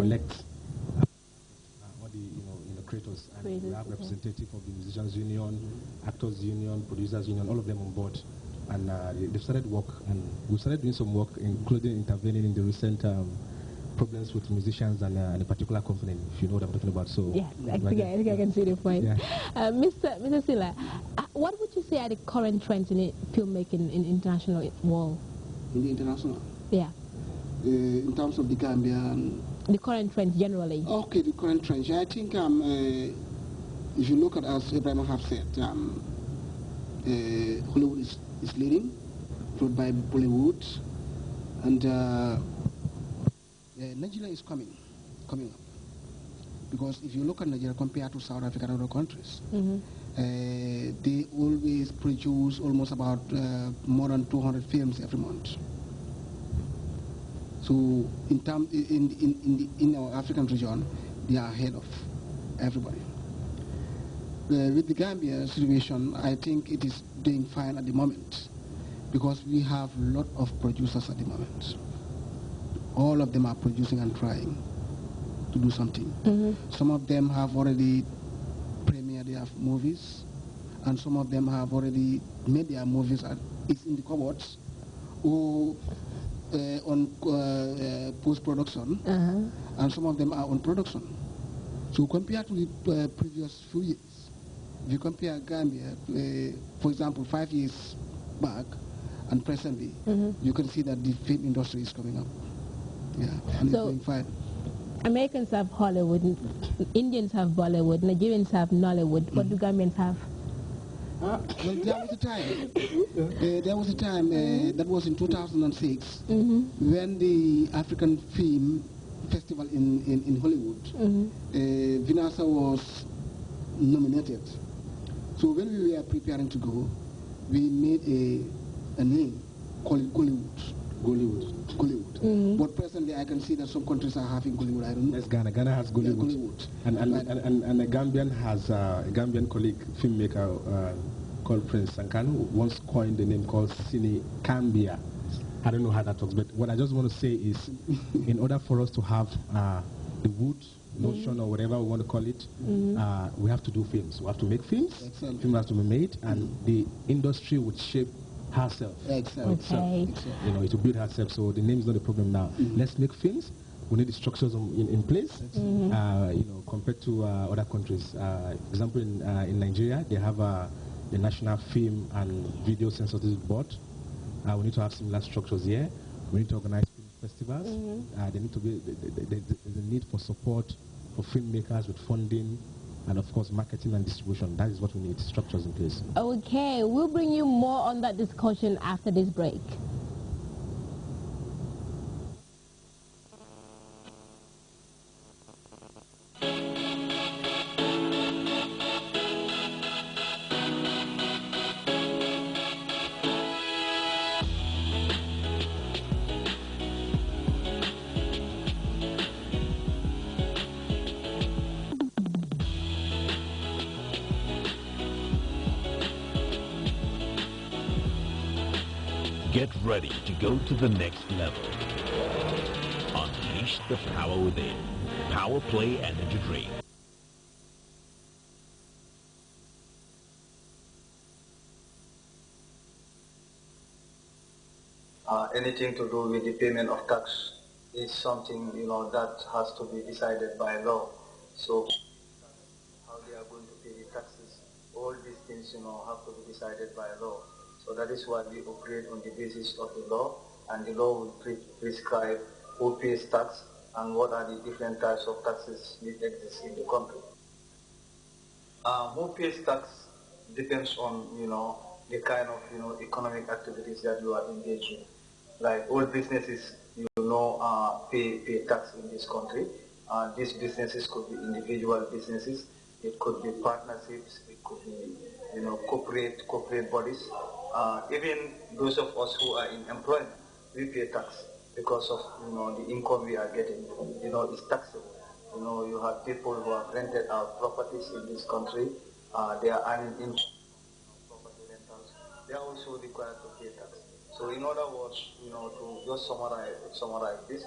elect all the creators, and we have representative of the musicians union, actors union, producers union, all of them on board, and they've started work, and we started doing some work, including intervening in the recent problems with musicians and a particular company, if you know what I'm talking about. So yeah, I think I can see the point. Yeah. Mr. Silla, what would you say are the current trends in filmmaking in international world? In the international? Yeah. In terms of the Gambian? The current trends generally. Okay, the current trends. I think if you look at, as Ibrahim have said, Hollywood is leading, followed by Bollywood, and Nigeria is coming up. Because if you look at Nigeria compared to South Africa and other countries, they always produce almost about more than 200 films every month. So in our African region, they are ahead of everybody. With the Gambia situation, I think it is doing fine at the moment because we have a lot of producers at the moment. All of them are producing and trying to do something. Some of them have already premiered their movies, and some of them have already made their movies it's in the cupboards or on post-production, and some of them are on production. So compared to the previous few years, if you compare Gambia, for example, 5 years back and presently, you can see that the film industry is coming up. Yeah, and so it's doing fine. Americans have Hollywood, Indians have Bollywood, Nigerians have Nollywood. What do Gambians have? Well, there was a time. That was in 2006 when the African Film Festival in Hollywood, Vinasa was nominated. So when we were preparing to go, we made a name called Gollywood. But presently, I can see that some countries are having Gollywood. I don't know. Yes, Ghana has Gollywood. And a Gambian has a Gambian colleague, filmmaker called Prince Sankano, once coined the name called Cine Cambia. I don't know how that talks, but what I just want to say is, in order for us to have the wood notion or whatever we want to call it, we have to do films. We have to make films. Film has to be made, and the industry would shape herself. Okay. It will build herself. So the name is not a problem now. Let's make films. We need the structures in place. Compared to other countries. For example, in Nigeria, they have the National Film and Video Censorship Board. We need to have similar structures here. We need to organize film festivals. There need to be there's a need for support for filmmakers with funding, and of course marketing and distribution. That is what we need, structures in place. Okay, we'll bring you more on that discussion after this break. Get ready to go to the next level. Unleash the power within. Power Play Energy Drink. Anything to do with the payment of tax is something, that has to be decided by law. So how they are going to pay the taxes, all these things, have to be decided by law. So that is why we operate on the basis of the law, and the law will prescribe who pays tax and what are the different types of taxes that exist in the country. Who pays tax depends on, the kind of, economic activities that you are engaged in. Like all businesses, pay tax in this country. These businesses could be individual businesses, it could be partnerships, it could be, corporate bodies. Even those of us who are in employment, we pay tax because of, the income we are getting. It's taxable. You have people who have rented out properties in this country. They are earning income from property rentals. They are also required to pay tax. So in other words, to just summarize this,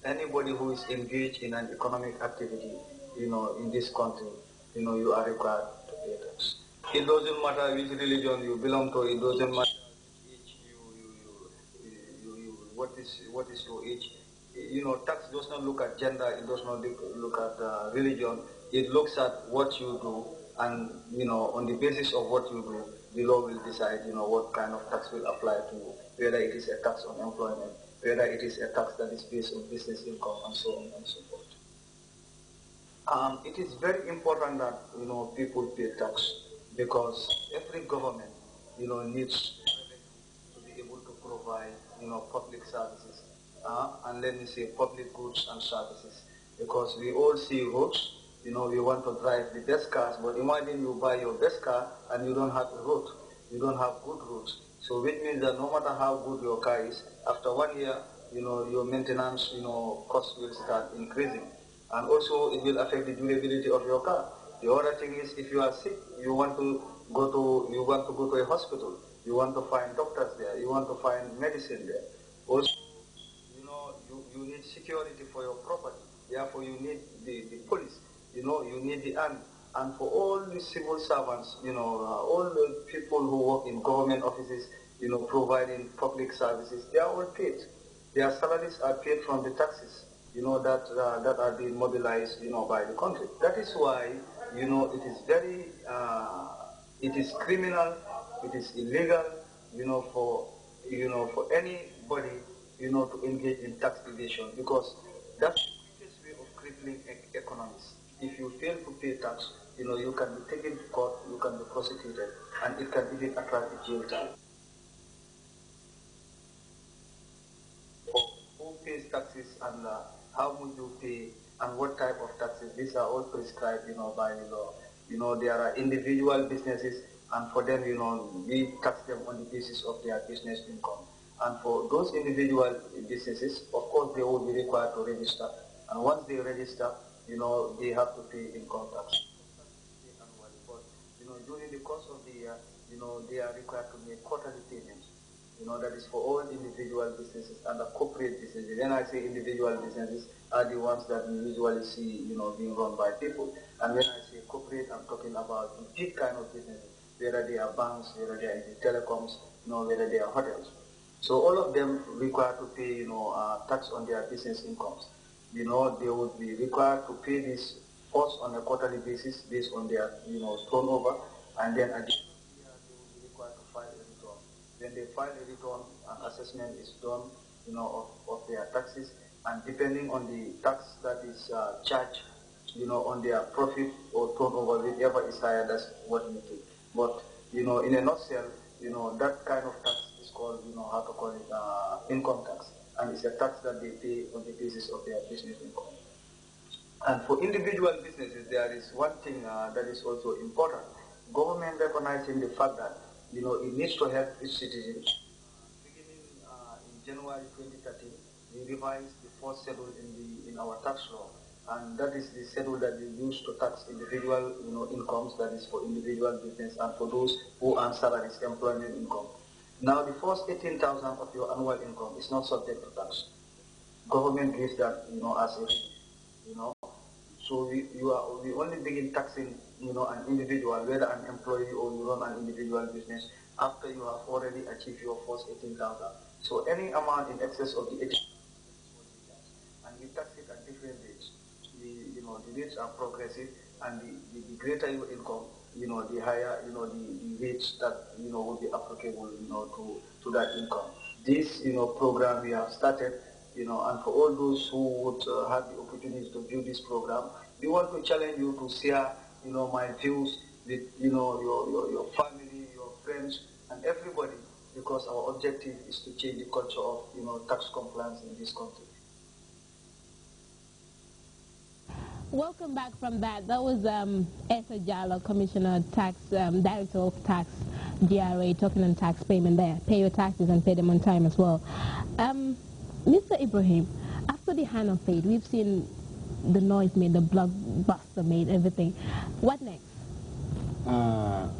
anybody who is engaged in an economic activity, in this country, you are required to pay tax. It doesn't matter which religion you belong to. It doesn't matter which age what is your age. Tax does not look at gender. It does not look at religion. It looks at what you do, and on the basis of what you do, the law will decide what kind of tax will apply to you. Whether it is a tax on employment, whether it is a tax that is based on business income, and so on and so forth. It is very important that people pay tax, because every government needs to be able to provide public services, and let me say public goods and services, because we all see roads. We want to drive the best cars, but imagine you buy your best car and you don't have a road, you don't have good roads. So which means that no matter how good your car is, after 1 year, your maintenance cost will start increasing, and also it will affect the durability of your car. The other thing is, if you are sick, you want to go to a hospital, you want to find doctors there, you want to find medicine there. Also, you need security for your property. Therefore, you need the police. You need the army. And for all the civil servants, all the people who work in government offices, providing public services, they are all paid. Their salaries are paid from the taxes, that are being mobilized, by the country. That is why, it is very, it is criminal, it is illegal, for anybody, to engage in tax evasion, because that's the quickest way of crippling economies. If you fail to pay tax, you can be taken to court, you can be prosecuted, and it can even attract a jail time. Who pays taxes, and how much you pay, and what type of taxes, these are all prescribed, by the law. There are individual businesses, and for them, we tax them on the basis of their business income. And for those individual businesses, of course, they will be required to register. And once they register, they have to pay income tax. But, during the course of the year, they are required to make quarterly payments. That is for all individual businesses and the corporate businesses. When I say individual businesses, are the ones that we usually see, being run by people. And when I say corporate, I'm talking about the big kind of businesses, whether they are banks, whether they are in the telecoms, whether they are hotels. So all of them require to pay, tax on their business incomes. They would be required to pay this first on a quarterly basis based on their, turnover, and then at the end of the year they will be required to file a return. When they file a return, an assessment is done, of their taxes, and depending on the tax that is charged, on their profit or turnover, whichever is higher, that's what we pay. But, in a nutshell, that kind of tax is called, how to call it, income tax. And it's a tax that they pay on the basis of their business income. And for individual businesses, there is one thing that is also important. Government recognizing the fact that, it needs to help its citizens. Beginning in January 2013, we revised the fourth schedule in our tax law. And that is the schedule that we use to tax individual, incomes, that is for individual business, and for those who earn salaries, employment income. Now, the first 18,000 of your annual income is not subject to tax. Government gives that, as a, So we only begin taxing, an individual, whether an employee or you run an individual business, after you have already achieved your first 18,000. So any amount in excess of the 18,000, and we tax it at different rates. The rates are progressive, and the greater your income, the higher, the rates that, will be applicable, to that income. This, program we have started, and for all those who would have the opportunity to view this program, we want to challenge you to share, my views with, your family, your friends, and everybody, because our objective is to change the culture of, tax compliance in this country. Welcome back from that. That was Esa Jallo, Commissioner Tax, Director of Tax, GRA, talking on tax payment there. Pay your taxes and pay them on time as well. Mr. Ibrahim, after the hand of fate, we've seen the noise made, the blockbuster made, everything. What next?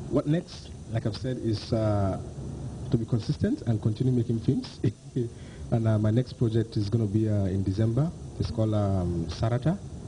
What next, like I've said, is to to be consistent and continue making films. And my next project is going to be in December. It's called Sarata.